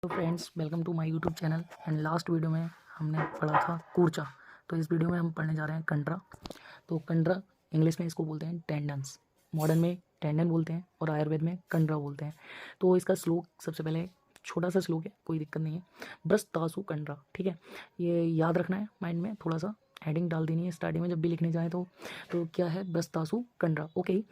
Hello friends, welcome to my YouTube channel. And last video में हमने पढ़ा था कूर्चा। तो इस वीडियो में हम पढ़ने जा रहे हैं कंडरा। तो कंडरा इंग्लिश में इसको बोलते हैं टेंडन्स, मॉडर्न में टेंडन बोलते हैं और आयुर्वेद में कंडरा बोलते हैं। तो इसका श्लोक सबसे पहले छोटा सा श्लोक है, कोई दिक्कत नहीं है। ब्रस्तासु कंडरा, ठीक है, ये याद रखना है माइंड में, थोड़ा सा हेडिंग डाल देनी है स्टार्टिंग में जब भी लिखने जाए तो क्या है, ब्रस्तासु कंडरा। ओके,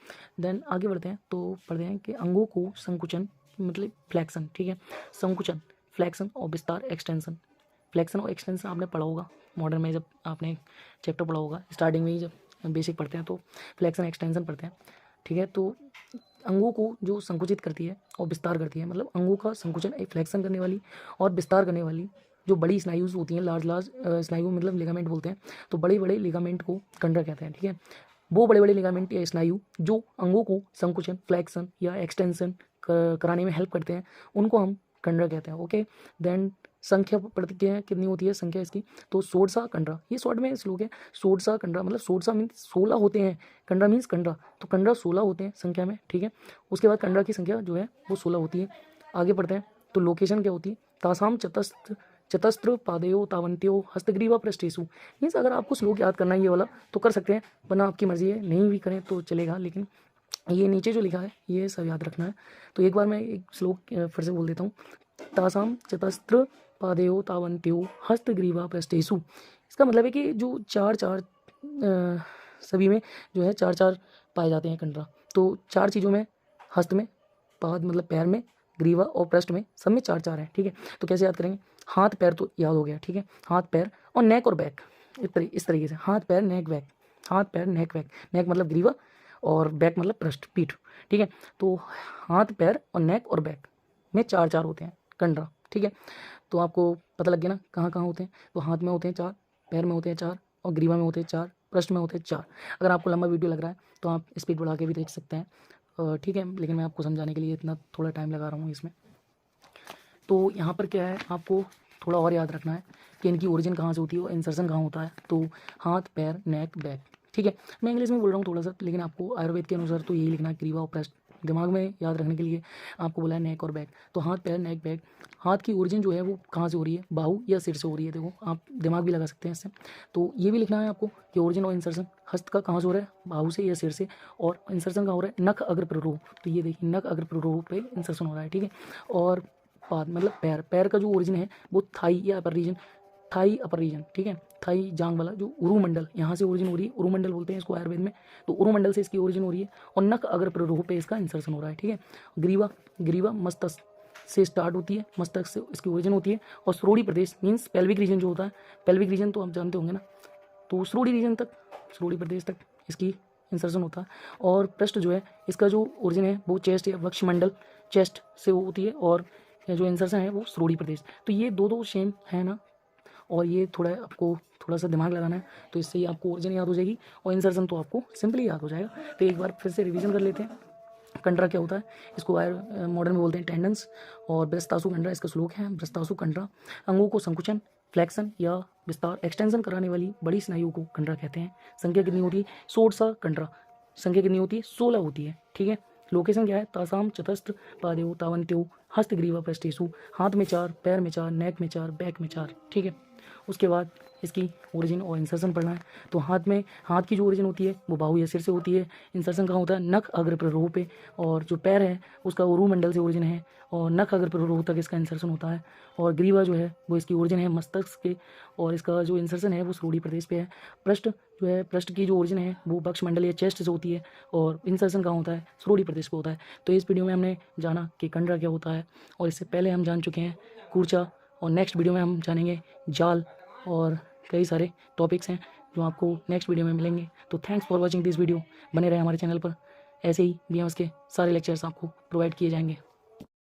देन आगे बढ़ते हैं। तो पढ़ते हैं कि अंगों को संकुचन मतलब फ्लैक्सन, ठीक है, संकुचन, फ्लैक्सन और विस्तार एक्सटेंशन। फ्लैक्सन और एक्सटेंशन आपने पढ़ा होगा मॉडर्न में, जब आपने चैप्टर पढ़ा होगा स्टार्टिंग में ही, जब बेसिक पढ़ते हैं तो फ्लैक्सन एक्सटेंशन पढ़ते हैं, ठीक है। तो अंगों को जो संकुचित करती है और विस्तार करती है, मतलब अंगों का संकुचन एक फ्लैक्सन करने वाली और विस्तार करने वाली जो बड़ी स्नायुज होती हैं, लार्ज स्नायु मतलब लिगामेंट बोलते हैं। तो बड़े बड़े लिगामेंट को कंडरा कहते हैं, ठीक है। वो बड़े बड़े लिगामेंट या स्नायु जो अंगों को संकुचन, फ्लैक्सन या एक्सटेंशन कराने में हेल्प करते हैं, उनको हम कंडरा कहते हैं। ओके, देन संख्या पढ़ते हैं कितनी होती है संख्या इसकी। तो सोडसा कंडरा, ये शॉर्ट में श्लोक है। सोडसा कंडरा मतलब सोडसा मीन्स 16 होते हैं, कंडरा मीन्स कंडरा, तो कंडरा 16 होते हैं संख्या में, ठीक है। उसके बाद कंडरा की संख्या जो है वो 16 होती है। आगे पढ़ते हैं। तो लोकेशन क्या होती है, तासाम चतस्त्र पादयो तावंत्यो हस्तग्रीवा पृष्ठेषु। मीन्स अगर आपको श्लोक याद करना है ये वाला तो कर सकते हैं, वरना आपकी मर्जी है, नहीं भी करें तो चलेगा, लेकिन ये नीचे जो लिखा है ये सब याद रखना है। तो एक बार मैं एक श्लोक फिर से बोल देता हूँ। तासाम चतस्त्र पादयो तावंत्यो हस्तग्रीवा पृष्ठेषु। इसका मतलब है कि जो चार चार सभी में जो है चार चार पाए जाते हैं कंडरा। तो चार चीज़ों में, हस्त में, पाद मतलब पैर में, ग्रीवा और पृष्ठ में, सब में चार चार है, ठीक है। तो कैसे याद करेंगे, हाथ पैर तो याद हो गया, ठीक है, हाथ पैर और नेक और बैक, इस तरीके से हाथ पैर नेक बैक, हाथ पैर नेक बैक, नेक मतलब ग्रीवा और बैक मतलब पृष्ठ पीठ, ठीक है। तो हाथ पैर और नेक और बैक में चार चार होते हैं कंडरा, ठीक है। तो आपको पता लग गया ना कहाँ कहाँ होते हैं। तो हाथ में होते हैं चार, पैर में होते हैं चार और ग्रीवा में होते हैं चार, पृष्ठ में होते हैं चार। अगर आपको लंबा वीडियो लग रहा है तो आप स्पीड बढ़ा के भी देख सकते हैं, ठीक है, लेकिन मैं आपको समझाने के लिए इतना थोड़ा टाइम लगा रहा हूँ इसमें। तो यहाँ पर क्या है, आपको थोड़ा और याद रखना है कि इनकी ओरिजिन कहाँ से होती है और इंसर्शन कहाँ होता है। तो हाथ पैर नेक बैक, ठीक है। मैं इंग्लिश में बोल रहा हूँ थोड़ा सा, लेकिन आपको आयुर्वेद के अनुसार तो यही लिखना है, ग्रीवा और पृष्ठ। दिमाग में याद रखने के लिए आपको बोला है नेक और बैक। तो हाथ पैर नेक बैक, हाथ की ओरिजिन जो है वो कहाँ से हो रही है, बाहु या सिर से हो रही है। देखो आप दिमाग भी लगा सकते हैं इससे। तो ये भी लिखना है आपको कि ओरिजिन और इंसर्शन हस्त का कहाँ से हो रहा है, बाहु से या सिर से, और इंसर्शन कहाँ हो रहा है, नख अग्र प्ररोह। तो ये देखिए नख अग्र प्ररोह पे इंसर्शन हो रहा है, ठीक है। और पाद मतलब पैर, पैर का जो ओरिजिन है वो थाई या अपर रीजन, थाई अपर रीजन, ठीक है, थाई जांग वाला जो उरुमंडल, यहाँ से ओरिजिन हो रही है, उरुमंडल बोलते हैं इसको आयुर्वेद में। तो उरुमंडल से इसकी ओरिजिन हो रही है और नख अग्र प्ररोह पे इसका इंसर्शन हो रहा है, ठीक है। ग्रीवा, ग्रीवा मस्तक से स्टार्ट होती है, मस्तक से इसकी ओरिजिन होती है। और श्रोड़ी प्रदेश मीन्स पेल्विक रीजन जो होता है, पेल्विक रीजन तो आप जानते होंगे ना, तो श्रोड़ी रीजन तक, श्रोड़ी प्रदेश तक इसकी इंसर्शन होता है। और पृष्ठ जो है इसका जो ओरिजिन है वो चेस्ट या वक्षमंडल, चेस्ट से होती है, और जो इंसर्शन है वो श्रोड़ी प्रदेश। तो ये दो दो सेम है ना, और ये थोड़ा आपको थोड़ा सा दिमाग लगाना है, तो इससे ही आपको ओरिजिन याद हो जाएगी और इंसर्शन तो आपको सिंपली याद हो जाएगा। तो एक बार फिर से रिवीजन कर लेते हैं। कंडरा क्या होता है, इसको मॉडर्न में बोलते हैं टेंडन्स। और ब्रस्तासु कंडरा इसका श्लोक है। ब्रस्तासु कंडरा अंगों को संकुचन, फ्लैक्सन या विस्तार एक्सटेंशन कराने वाली बड़ी स्नायु को कंडरा कहते हैं। संख्या कितनी होती है, सोडसा कंडरा, संख्या कितनी होती है, 16 होती है, ठीक है। लोकेशन क्या है, तासाम चतस्त्र पादयो तावंत्यो हस्तग्रीवा पृष्ठेषु। हाथ में चार, पैर में चार, नेक में चार, बैक में चार, ठीक है। उसके बाद इसकी ओरिजिन और इंसर्शन पढ़ना है। तो हाथ में, हाथ की जो ओरिजिन होती है वो बाहु या सिर से होती है। इंसर्शन कहाँ होता है, नख अग्र प्ररोह पे। और जो पैर है उसका उरुमंडल से ओरिजिन है और नख अग्र प्ररोह तक इसका इंसर्शन होता है। और ग्रीवा जो है वो इसकी ओरिजिन है मस्तक के, और इसका जो इंसर्शन है वो श्रोड़ी प्रदेश पे है। पृष्ठ जो है, पृष्ठ की जो ओरिजिन है वो पक्षमंडल या चेस्ट से होती है, और इंसर्शन कहाँ होता है, श्रोड़ी प्रदेश पे होता है। तो इस वीडियो में हमने जाना कि कंडरा क्या होता है, और इससे पहले हम जान चुके हैं कूर्चा, और नेक्स्ट वीडियो में हम जानेंगे जाल, और कई सारे टॉपिक्स हैं जो आपको नेक्स्ट वीडियो में मिलेंगे। तो thanks for watching this video. बने रहे हमारे चैनल पर, ऐसे ही बीएमएस के सारे लेक्चर्स आपको प्रोवाइड किए जाएंगे।